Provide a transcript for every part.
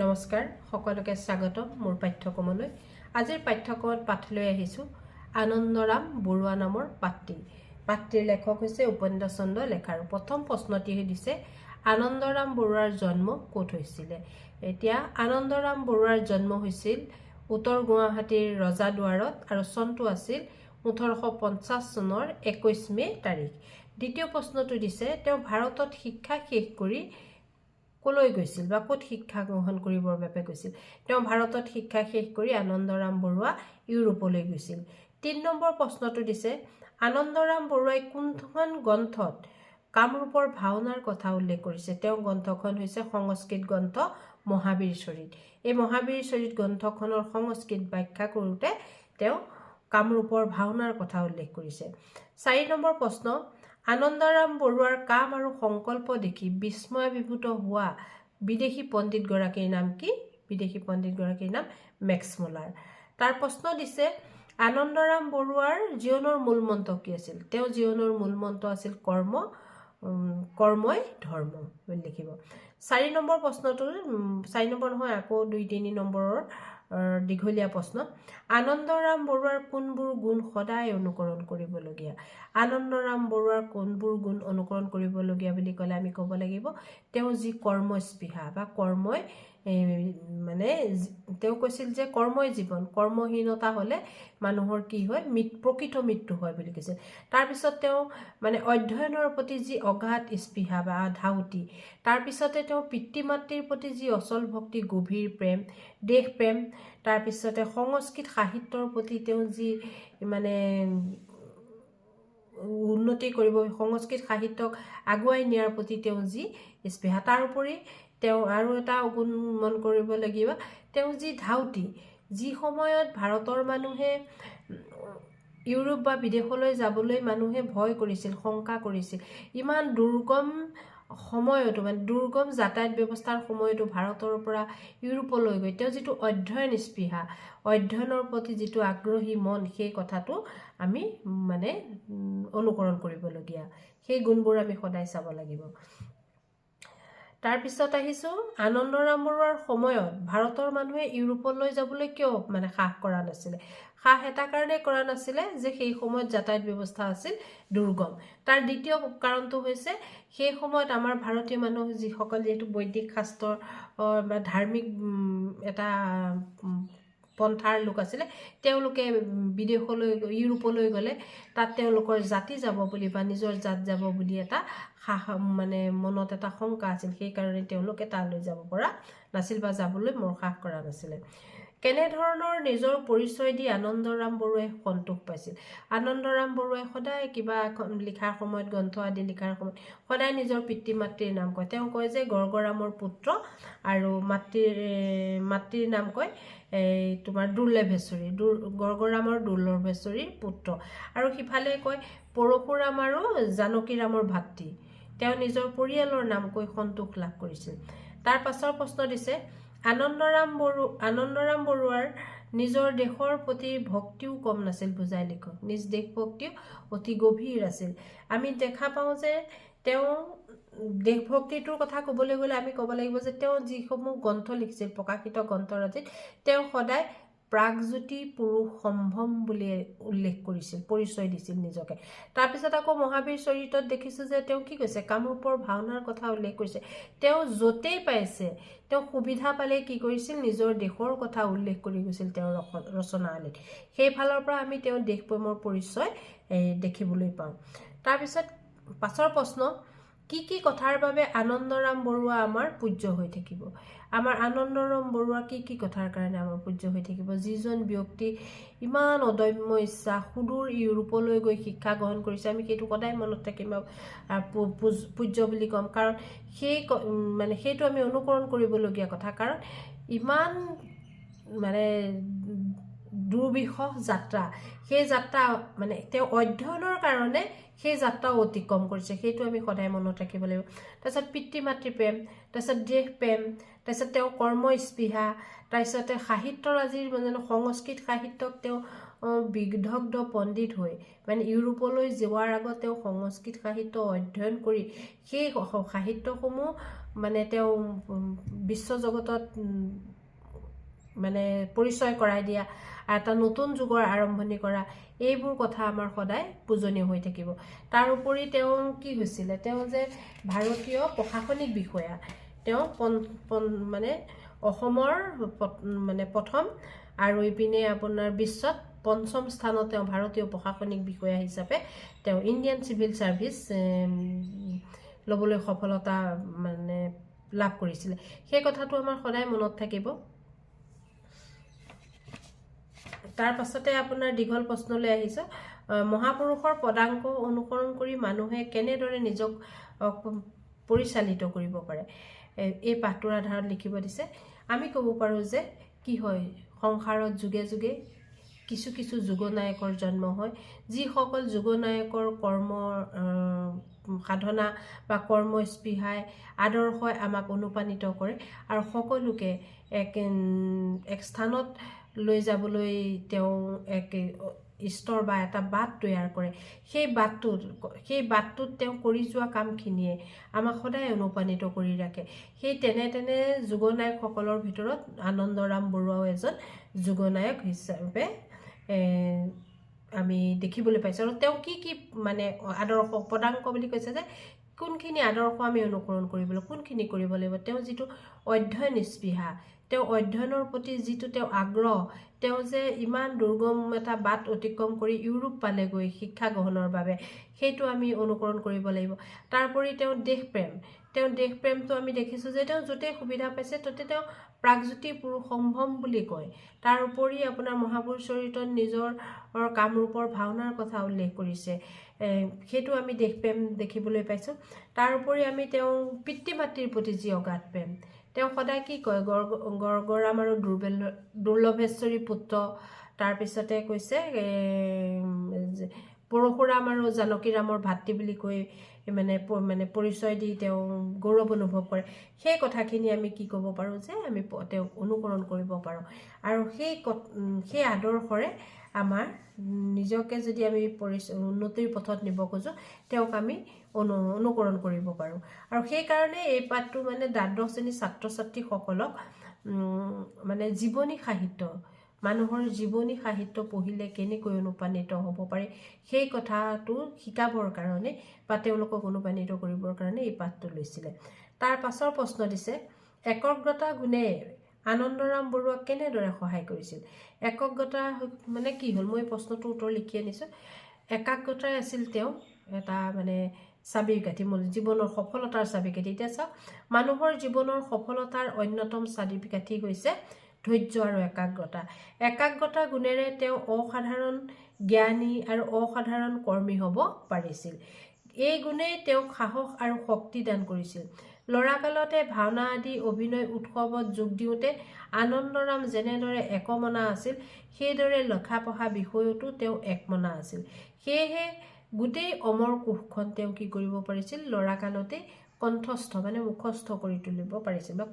নমস্কাৰ সকলোকে স্বাগতম মোৰ পাঠ্যক্ৰমলৈ। আজিৰ পাঠ্যক্ৰমত পাঠ লৈ আহিছোঁ আনন্দৰাম বৰুৱা নামৰ পাত্ৰী। পাত্ৰীৰ লেখক হৈছে উপেন্দ্ৰ চন্দ্ৰ লেখাৰু। প্ৰথম প্ৰশ্নটি দিছে আনন্দৰাম বৰুৱাৰ জন্ম ক'ত হৈছিলে। এতিয়া আনন্দৰাম বৰুৱাৰ জন্ম হৈছিল উত্তৰ গুৱাহাটীৰ ৰজাদুৱাৰত আৰু চনটো আছিল 1850 চনৰ 21 মে তাৰিখ। দ্বিতীয় প্ৰশ্নটো দিছে তেওঁ ভাৰতত শিক্ষা শেষ কৰি কলৈ গৈছিল বা ক'ত শিক্ষা গ্ৰহণ কৰিবৰ বাবে গৈছিল। তেওঁ ভাৰতত শিক্ষা শেষ কৰি আনন্দৰাম বৰুৱা ইউৰোপলৈ গৈছিল। ৩ নম্বৰ প্ৰশ্নটো দিছে আনন্দৰাম বৰুৱাই কোনখন গ্ৰন্থত কামৰূপৰ ভাওনাৰ কথা উল্লেখ কৰিছে। তেওঁ গ্ৰন্থখন হৈছে সংস্কৃত গ্ৰন্থ মহাবীৰ চৰিত। এই মহাবীৰ চৰিত গ্ৰন্থখনৰ সংস্কৃত ব্যাখ্যা কৰোঁতে তেওঁ কামৰূপৰ ভাওনাৰ কথা উল্লেখ কৰিছে। ৪ নম্বৰ প্ৰশ্ন আনন্দৰাম বৰুৱাৰ কাম আৰু সংকল্প দেখি বিস্ময়াভিভূত হোৱা বিদেশী পণ্ডিতগৰাকীৰ নাম কি। বিদেশী পণ্ডিতগৰাকীৰ নাম মেক্স মুলাৰ। তাৰ প্ৰশ্ন দিছে আনন্দৰাম বৰুৱাৰ জীৱনৰ মূল মন্ত্ৰ কি আছিল। তেওঁ জীৱনৰ মূল মন্ত্ৰ আছিল কৰ্মই ধৰ্ম বুলি লিখিব। ৪ নম্বৰ প্ৰশ্নটো ৪ নম্বৰ নহয় আকৌ ২-৩ নম্বৰৰ দীঘলীয়া প্ৰশ্ন আনন্দৰাম বৰুৱাৰ কোনবোৰ গুণ সদায় অনুকৰণ কৰিবলগীয়া। আনন্দৰাম বৰুৱাৰ কোনবোৰ গুণ অনুকৰণ কৰিবলগীয়া বুলি ক'লে আমি ক'ব লাগিব তেওঁ যি কৰ্মস্পৃহা বা কৰ্মই মানে তেওঁ কৈছিল যে কৰ্মই জীৱন, কৰ্মহীনতা হ'লে মানুহৰ কি হয় প্ৰকৃত মৃত্যু হয় বুলি কৈছিল। তাৰপিছত তেওঁ মানে অধ্যয়নৰ প্ৰতি যি অগাধ স্পৃহা বা ধাউতি, তাৰপিছতে তেওঁ পিতৃ মাতৃৰ প্ৰতি যি অচল ভক্তি গভীৰ প্ৰেম দেশপ্ৰেম, তাৰপিছতে সংস্কৃত সাহিত্যৰ প্ৰতি তেওঁ যি মানে উন্নতি কৰিব সংস্কৃত সাহিত্যক আগুৱাই নিয়াৰ প্ৰতি তেওঁ যি স্পৃহা, তাৰোপৰি তেওঁ আৰু এটা গুণ মন কৰিব লাগিব তেওঁ যি ধাউতি, যি সময়ত ভাৰতৰ মানুহে ইউৰোপ বা বিদেশলৈ যাবলৈ মানুহে ভয় কৰিছিল শংকা কৰিছিল, ইমান দুৰ্গম সময়তো মানে দুৰ্গম যাতায়াত ব্যৱস্থাৰ সময়তো ভাৰতৰ পৰা ইউৰোপলৈ গৈ তেওঁ যিটো অধ্যয়ন স্পৃহা, অধ্যয়নৰ প্ৰতি যিটো আগ্ৰহী মন, সেই কথাটো আমি মানে অনুকৰণ কৰিবলগীয়া, সেই গুণবোৰ আমি সদায় চাব লাগিব। তাৰপিছত আহিছোঁ আনন্দৰাম বৰুৱাৰ সময়ত ভাৰতৰ মানুহে ইউৰোপলৈ যাবলৈ কিয় মানে সাহ কৰা নাছিলে। সাহ এটা কাৰণে কৰা নাছিলে যে সেই সময়ত যাতায়াত ব্যৱস্থা আছিল দুৰ্গম। তাৰ দ্বিতীয় কাৰণটো হৈছে সেই সময়ত আমাৰ ভাৰতীয় মানুহ যিসকল যিহেতু বৈদিক শাস্ত্ৰৰ বা ধাৰ্মিক এটা পন্থাৰ লোক আছিলে, তেওঁলোকে বিদেশলৈ ইউৰোপলৈ গ'লে তাত তেওঁলোকৰ জাতি যাব বুলি বা নিজৰ জাত যাব বুলি এটা মানে মনত এটা শংকা আছিল, সেইকাৰণে তেওঁলোকে তালৈ যাব পৰা নাছিল বা যাবলৈ সাহ কৰা নাছিলে। কেনেধৰণৰ নিজৰ পৰিচয় দি আনন্দৰাম বৰুৱাই সন্তোষ পাইছিল। আনন্দৰাম বৰুৱাই সদায় কিবা এখন লিখাৰ সময়ত গ্ৰন্থ আদি লিখাৰ সময়ত সদায় নিজৰ পিতৃ মাতৃৰ নাম কয়। তেওঁ কয় যে গৰ্গৰামৰ পুত্ৰ আৰু মাতৃৰ নাম কয় তোমাৰ দুৰ্লভেশ্বৰী, গৰ্গৰামৰ দুৰ্লভেশ্বৰীৰ পুত্ৰ, আৰু সিফালে কয় পৰশুৰাম আৰু জানকীৰামৰ ভাতৃ। তেওঁ নিজৰ পৰিয়ালৰ নাম কৈ সন্তোষ লাভ কৰিছিল। তাৰ পাছৰ প্ৰশ্ন দিছে আনন্দৰাম বৰুৱাৰ নিজৰ দেশৰ প্ৰতি ভক্তিও কম নাছিল বুজাই লিখক। নিজ দেশ ভক্তিও অতি গভীৰ আছিল। আমি দেখা পাওঁ যে তেওঁ দেশভক্তিটোৰ কথা ক'বলৈ গ'লে আমি ক'ব লাগিব যে তেওঁ যিসমূহ গ্ৰন্থ লিখিছিল প্ৰকাশিত গ্ৰন্থৰাজিত তেওঁ সদায় প্ৰাগজ্যোতি পুৰুষ সম্ভম বুলি উল্লেখ কৰিছিল, পৰিচয় দিছিল নিজকে। তাৰপিছত আকৌ মহাবীৰ চৰিতত দেখিছোঁ যে তেওঁ কি কৈছে কামৰূপৰ ভাওনাৰ কথা উল্লেখ কৰিছে। তেওঁ য'তেই পাইছে তেওঁ সুবিধা পালে কি কৰিছিল নিজৰ দেশৰ কথা উল্লেখ কৰি গৈছিল তেওঁৰ ৰচনাৱলীত। সেইফালৰ পৰা আমি তেওঁ দেশপ্ৰেমৰ পৰিচয় দেখিবলৈ পাওঁ। তাৰপিছত পাছৰ প্ৰশ্ন কি কথাৰ বাবে আনন্দৰাম বৰুৱা আমাৰ পূজ্য হৈ থাকিব। আমাৰ আনন্দৰাম বৰুৱা কি কথাৰ কাৰণে আমাৰ পূজ্য হৈ থাকিব। যিজন ব্যক্তি ইমান অদম্য ইচ্ছা সুদূৰ ইউৰোপলৈ গৈ শিক্ষা গ্ৰহণ কৰিছে, আমি সেইটো সদায় মনত থাকিম পূজ্য বুলি ক'ম, কাৰণ সেইটো আমি অনুকৰণ কৰিবলগীয়া কথা। কাৰণ ইমান মানে দুৰ্বিষহ যাত্ৰা, সেই যাত্ৰা মানে তেওঁ অধ্যয়নৰ কাৰণে সেই যাত্ৰাও অতিক্ৰম কৰিছে, সেইটো আমি সদায় মনত ৰাখিব লাগিব। তাৰপিছত পিতৃ মাতৃ প্ৰেম, তাৰপিছত দেশ প্ৰেম, তাৰপিছত তেওঁ কৰ্মস্পৃহা, তাৰপিছতে সাহিত্যৰাজিৰ মানে সংস্কৃত সাহিত্যক তেওঁ বিদগ্ধ পণ্ডিত হৈ মানে ইউৰোপলৈ যোৱাৰ আগত তেওঁ সংস্কৃত সাহিত্য অধ্যয়ন কৰি সেই সাহিত্যসমূহ মানে তেওঁ বিশ্বজগতত মানে পৰিচয় কৰাই দিয়া এটা নতুন যুগৰ আৰম্ভণি কৰা এইবোৰ কথা আমাৰ সদায় পূজনীয় হৈ থাকিব। তাৰ উপৰি তেওঁ কি হৈছিলে, তেওঁ যে ভাৰতীয় প্ৰশাসনিক বিষয়া, তেওঁ মানে অসমৰ মানে প্ৰথম আৰু ইপিনে আপোনাৰ বিশ্বত পঞ্চম স্থানত তেওঁ ভাৰতীয় প্ৰশাসনিক বিষয়া হিচাপে তেওঁ ইণ্ডিয়ান চিভিল ছাৰ্ভিচ ল'বলৈ সফলতা মানে লাভ কৰিছিলে। সেই কথাটো আমাৰ সদায় মনত থাকিব। তাৰ পাছতে আপোনাৰ দীঘল প্ৰশ্নলৈ আহিছে, মহাপুৰুষৰ পদাংক অনুসৰণ কৰি মানুহে কেনেদৰে নিজক পৰিচালিত কৰিব পাৰে, এই পাঠটোৰ আধাৰত লিখিব দিছে। আমি ক'ব পাৰোঁ যে কি হয়, সংসাৰত যুগে যুগে কিছু কিছু যুগনায়কৰ জন্ম হয়, যিসকল যুগনায়কৰ কৰ্ম সাধনা বা কৰ্মস্পৃহাই আদৰ্শই আমাক অনুপ্ৰাণিত কৰে আৰু সকলোকে এক স্থানত লৈ যাবলৈ তেওঁ এক স্তৰ বা এটা বাট তৈয়াৰ কৰে। সেই বাটটোত তেওঁ কৰি যোৱা কামখিনিয়ে আমাক সদায় অনুপ্ৰাণিত কৰি ৰাখে। সেই তেনে যুগনায়কসকলৰ ভিতৰত আনন্দৰাম বৰুৱাও এজন যুগনায়ক হিচাপে আমি দেখিবলৈ পাইছোঁ। আৰু তেওঁ কি মানে আদৰ্শ পদাংক বুলি কৈছে যে কোনখিনি আদৰ্শ আমি অনুকৰণ কৰিবলৈ, কোনখিনি কৰিব লাগিব, তেওঁ যিটো অধ্যয়ন স্পৃহা, তেওঁ অধ্যয়নৰ প্ৰতি যিটো তেওঁ আগ্ৰহ, তেওঁ যে ইমান দুৰ্গম এটা বাট অতিক্ৰম কৰি ইউৰোপ পালেগৈ শিক্ষা গ্ৰহণৰ বাবে, সেইটো আমি অনুকৰণ কৰিব লাগিব। তাৰোপৰি তেওঁ দেশপ্ৰেমটো আমি দেখিছোঁ যে তেওঁ য'তেই সুবিধা পাইছে ত'তে তেওঁ প্ৰাগজ্যোতি পুৰুষ সম্ভ্ৰম বুলি কয়। তাৰ উপৰি আপোনাৰ মহাপুৰুষ চৰিত্ৰত নিজৰ কামৰূপৰ ভাওনাৰ কথা উল্লেখ কৰিছে, সেইটো আমি দেশপ্ৰেম দেখিবলৈ পাইছোঁ। তাৰ উপৰি আমি তেওঁ পিতৃ মাতৃৰ প্ৰতি যি অগাধ প্ৰেম, তেওঁ সদায় কি কয়, গড়গড়াম আৰু দুৰ্লভেশ্বৰী পুত্ৰ, তাৰপিছতে কৈছে পৰশুৰাম আৰু জানকীৰামৰ ভাতৃ বুলি কৈ মানে পৰিচয় দি তেওঁ গৌৰৱ অনুভৱ কৰে। সেই কথাখিনি আমি কি ক'ব পাৰোঁ যে আমি তেওঁক অনুকৰণ কৰিব পাৰোঁ। আৰু সেই আদৰ্শৰে আমাৰ নিজকে যদি আমি উন্নতিৰ পথত নিব খোজোঁ, তেওঁক আমি অনুকৰণ কৰিব পাৰোঁ। আৰু সেইকাৰণে এই পাঠটো মানে দ্বাদশ শ্ৰেণীৰ ছাত্ৰ ছাত্ৰীসকলক মানে জীৱনী সাহিত্য, মানুহৰ জীৱনী সাহিত্য পঢ়িলে কেনেকৈ অনুপ্ৰাণিত হ'ব পাৰে সেই কথাটো শিকাবৰ কাৰণে বা তেওঁলোকক অনুপ্ৰাণিত কৰিবৰ কাৰণে এই পাঠটো লৈছিলে। তাৰ পাছৰ প্ৰশ্ন দিছে, একগ্ৰতা গুণে আনন্দৰাম বৰুৱাক কেনেদৰে সহায় কৰিছিল। একগ্ৰতা মানে কি হ'ল, মই প্ৰশ্নটোৰ উত্তৰ লিখি আনিছোঁ। একাগ্ৰতাই আছিল তেওঁ এটা মানে চাবিকাঠি, জীৱনৰ সফলতাৰ চাবিকাঠি। এতিয়া চাওক, মানুহৰ জীৱনৰ সফলতাৰ অন্যতম চাবিকাঠি হৈছে ধৈৰ্য আৰু একাগ্ৰতা। একাগ্ৰতা গুণেৰে তেওঁ অসাধাৰণ জ্ঞানী আৰু অসাধাৰণ কৰ্মী হ'ব পাৰিছিল। এই গুণেই তেওঁক সাহস আৰু শক্তি দান কৰিছিল। ল'ৰাকালতে ভাওনা আদি অভিনয় উৎসৱত যোগ দিওঁতে আনন্দৰাম যেনেদৰে একমনা আছিল, সেইদৰে লেখা পঢ়া বিষয়তো তেওঁ একমনা আছিল। সেয়েহে গোটেই অমৰ কোষখন তেওঁ কি কৰিব পাৰিছিল, ল'ৰাকালতে কণ্ঠস্থ মানে মুখস্থ কৰি তুলিব পাৰিছিল বা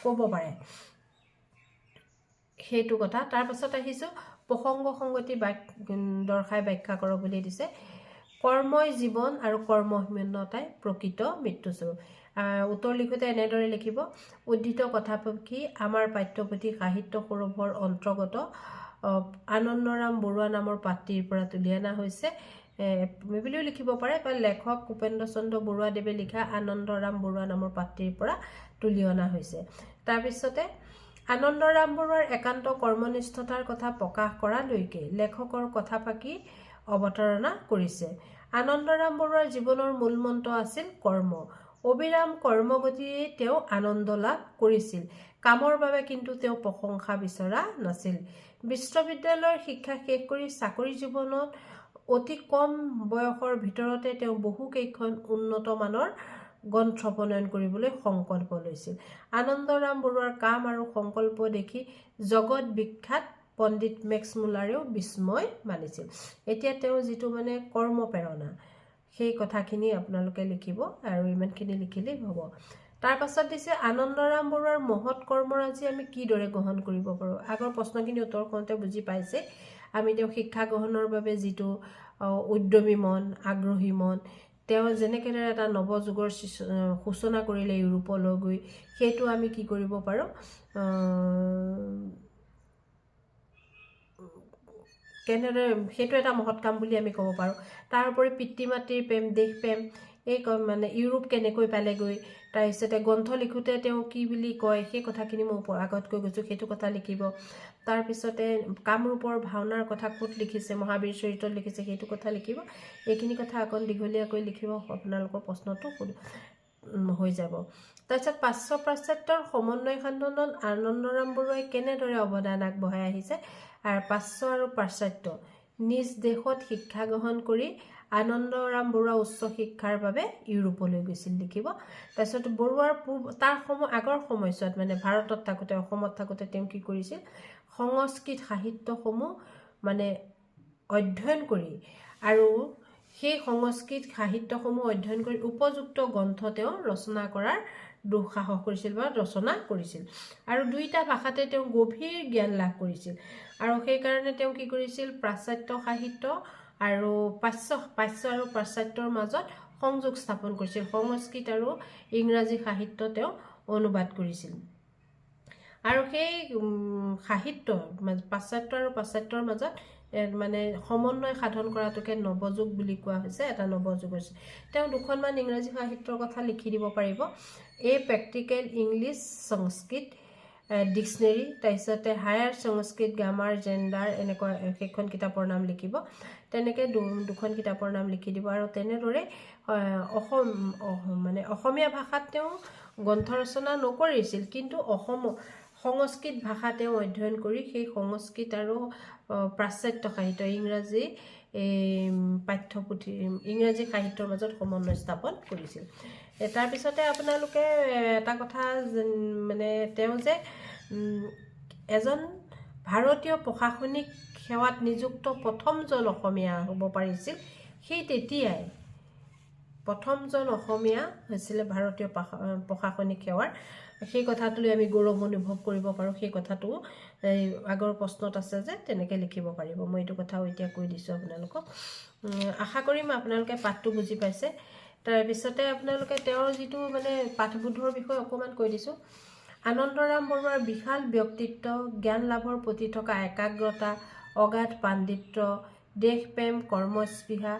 ক'ব পাৰে, সেইটো কথা। তাৰ পাছত আহিছোঁ, প্ৰসংগ সংগতি দৰ্শাই ব্যাখ্যা কৰক বুলি দিছে। কৰ্মই জীৱন আৰু কৰ্মহীনতাই প্ৰকৃত মৃত্যুস্বৰূপ। উত্তৰ লিখোঁতে এনেদৰে লিখিব, উদ্ধৃত কথাপুথি আমাৰ পাঠ্যপুথি সাহিত্য সৌৰভৰ অন্তৰ্গত আনন্দৰাম বৰুৱা নামৰ পাত্ৰীৰ পৰা তুলি অনা হৈছে বুলিও লিখিব পাৰে, বা লেখক উপেন্দ্ৰ চন্দ্ৰ বৰুৱাদেৱে লিখা আনন্দৰাম বৰুৱা নামৰ পাত্ৰীৰ পৰা তুলি অনা হৈছে। তাৰপিছতে আনন্দৰাম বৰুৱাৰ একান্ত কৰ্মনিষ্ঠতাৰ কথা প্ৰকাশ কৰালৈকে লেখকৰ কথা ফাকি অৱতাৰণা কৰিছে। আনন্দৰাম বৰুৱাৰ জীৱনৰ মূল মন্ত্ৰ আছিল কৰ্ম। অবিৰাম কৰ্মগতিৰে তেওঁ আনন্দ লাভ কৰিছিল। কামৰ বাবে কিন্তু তেওঁ প্ৰশংসা বিচৰা নাছিল। বিশ্ববিদ্যালয়ৰ শিক্ষা শেষ কৰি চাকৰি জীৱনত অতি কম বয়সৰ ভিতৰতে তেওঁ বহুকেইখন উন্নত মানৰ গ্ৰন্থ প্ৰণয়ন কৰিবলৈ সংকল্প লৈছিল। আনন্দৰাম বৰুৱাৰ কাম আৰু সংকল্প দেখি জগত বিখ্যাত পণ্ডিত মেক্স মুলাৰেও বিস্ময় মানিছিল। এতিয়া তেওঁ যিটো মানে কৰ্মপ্ৰেৰণা, সেই কথাখিনি আপোনালোকে লিখিব আৰু ইমানখিনি লিখিলেই হ'ব। তাৰ পাছত দিছে, আনন্দৰাম বৰুৱাৰ মহৎ কৰ্মৰাজি আমি কিদৰে গ্ৰহণ কৰিব পাৰোঁ। আগৰ প্ৰশ্নখিনি উত্তৰ কৰোঁতে বুজি পাইছে, আমি তেওঁ শিক্ষা গ্ৰহণৰ বাবে যিটো উদ্যমী মন, আগ্ৰহী মন, তেওঁ যেনেকৈ এটা নৱযুগৰ সূচনা কৰিলে ইউৰোপলৈ গৈ, সেইটো আমি কি কৰিব পাৰোঁ, কেনেদৰে সেইটো এটা মহৎ কাম বুলি আমি ক'ব পাৰোঁ। তাৰ উপৰি পিতৃ মাতৃৰ প্ৰেম, দেশ প্ৰেম, এই মানে ইউৰোপ কেনেকৈ পালেগৈ, তাৰপিছতে গ্ৰন্থ লিখোঁতে তেওঁ কি বুলি কয় সেই কথাখিনি মই আগত কৈ গৈছোঁ, সেইটো কথা লিখিব। তাৰপিছতে কামৰূপৰ ভাওনাৰ কথা ক'ত লিখিছে, মহাবীৰ চৰিত্ৰত লিখিছে, সেইটো কথা লিখিব। এইখিনি কথা অকণ দীঘলীয়াকৈ লিখিব, আপোনালোকৰ প্ৰশ্নটো হৈ যাব। তাৰপিছত প্ৰাচ্য পাশ্চাত্যৰ সমন্বয় সাধনত আনন্দৰাম বৰুৱাই কেনেদৰে অৱদান আগবঢ়াই আহিছে, আৰু প্ৰাচ্য আৰু পাশ্চাত্য নিজ দেশত শিক্ষা গ্ৰহণ কৰি আনন্দৰাম বৰুৱা উচ্চ শিক্ষাৰ বাবে ইউৰোপলৈ গৈছিল, লিখিব। তাৰপিছত বৰুৱাৰ তাৰ আগৰ সময়ছোৱাত মানে ভাৰতত থাকোঁতে, অসমত থাকোঁতে তেওঁ কি কৰিছিল, সংস্কৃত সাহিত্যসমূহ মানে অধ্যয়ন কৰি, আৰু সেই সংস্কৃত সাহিত্যসমূহ অধ্যয়ন কৰি উপযুক্ত গ্ৰন্থ তেওঁ ৰচনা কৰাৰ দুঃসাহস কৰিছিল বা ৰচনা কৰিছিল। আৰু দুইটা ভাষাতে তেওঁ গভীৰ জ্ঞান লাভ কৰিছিল, আৰু সেইকাৰণে তেওঁ কি কৰিছিল, পাশ্চাত্য সাহিত্য আৰু প্ৰাচ্য আৰু পাশ্চাত্যৰ মাজত সংযোগ স্থাপন কৰিছিল। সংস্কৃত আৰু ইংৰাজী সাহিত্য তেওঁ অনুবাদ কৰিছিল, আৰু সেই সাহিত্য পাশ্চাত্য আৰু পাশ্চাত্যৰ মাজত মানে সমন্বয় সাধন কৰাটোকে নৱযুগ বুলি কোৱা হৈছে, এটা নৱযুগ হৈছে। তেওঁ দুখনমান ইংৰাজী সাহিত্যৰ কথা লিখি দিব পাৰিব, এ প্ৰেক্টিকেল ইংলিছ সংস্কৃত ডিক্সনেৰী, তাৰপিছতে হায়াৰ সংস্কৃত গ্ৰামাৰ জেণ্ডাৰ, এনেকুৱা সেইখন কিতাপৰ নাম লিখিব। তেনেকৈ দুখন কিতাপৰ নাম লিখি দিব। আৰু তেনেদৰে মানে অসমীয়া ভাষাত তেওঁ গ্ৰন্থ ৰচনা নকৰিছিল, কিন্তু সংস্কৃত ভাষা তেওঁ অধ্যয়ন কৰি সেই সংস্কৃত আৰু পাশ্চাত্য সাহিত্য, ইংৰাজী পাঠ্যপুথি, ইংৰাজী সাহিত্যৰ মাজত সমন্বয় স্থাপন কৰিছিল। তাৰপিছতে আপোনালোকে এটা কথা মানে তেওঁ যে এজন ভাৰতীয় প্ৰশাসনিক সেৱাত নিযুক্ত প্ৰথমজন অসমীয়া হ'ব পাৰিছিল, সেই তেতিয়াই প্ৰথমজন অসমীয়া হৈছিলে ভাৰতীয় প্ৰশাসনিক সেৱাৰ। সেই কথাটোলৈ আমি গৌৰৱ অনুভৱ কৰিব পাৰোঁ। সেই কথাটো আগৰ প্ৰশ্নত আছে যে তেনেকৈ লিখিব পাৰিব। মই এইটো কথাও এতিয়া কৈ দিছোঁ আপোনালোকক। আশা কৰিম আপোনালোকে পাঠটো বুজি পাইছে। তাৰপিছতে আপোনালোকে তেওঁৰ যিটো মানে পাঠবোধৰ বিষয়ে অকণমান কৈ দিছোঁ। আনন্দৰাম বৰুৱাৰ বিশাল ব্যক্তিত্ব, জ্ঞান লাভৰ প্ৰতি থকা একাগ্ৰতা, অগাধ পাণ্ডিত্য, দেশপ্ৰেম, কৰ্মস্পৃহা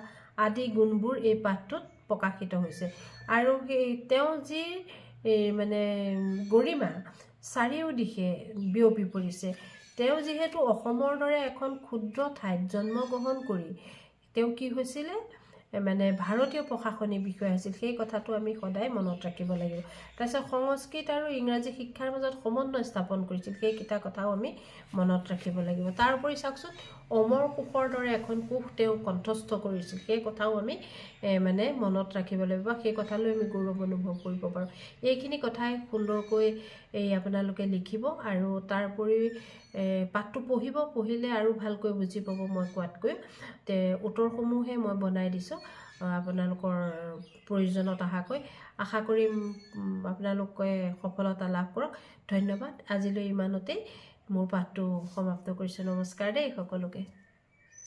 আদি গুণবোৰ এই পাঠটোত প্ৰকাশিত হৈছে। আৰু সেই তেওঁ যি মানে গৰিমা চাৰিওদিশে বিয়পি পৰিছে। তেওঁ যিহেতু অসমৰ দৰে এখন ক্ষুদ্ৰ ঠাইত জন্মগ্ৰহণ কৰি তেওঁ কি হৈছিলে, মানে ভাৰতীয় প্ৰশাসনিক বিষয়া হৈছিল, সেই কথাটো আমি সদায় মনত ৰাখিব লাগিব। তাৰপিছত সংস্কৃত আৰু ইংৰাজী শিক্ষাৰ মাজত সমন্বয় স্থাপন কৰিছিল, সেইকেইটা কথাও আমি মনত ৰাখিব লাগিব। তাৰ উপৰি চাওকচোন, অমৰ কোষৰ দৰে এখন কোষ তেওঁ কণ্ঠস্থ কৰিছিল, সেই কথাও আমি মানে মনত ৰাখিব লাগিব, সেই কথালৈ আমি গৌৰৱ অনুভৱ কৰিব পাৰোঁ। এইখিনি কথাই সুন্দৰকৈ আপোনালোকে লিখিব, আৰু তাৰ উপৰি পাঠটো পঢ়িলে আৰু ভালকৈ বুজি পাব মই কোৱাতকৈ। উত্তৰসমূহে মই বনাই দিছোঁ আপোনালোকৰ প্ৰয়োজনত আশা কৰিম আপোনালোকে সফলতা লাভ কৰক। ধন্যবাদ। আজিলৈ ইমানতেই মোৰ পাঠটো সমাপ্ত কৰিছোঁ। নমস্কাৰ দেই সকলোকে।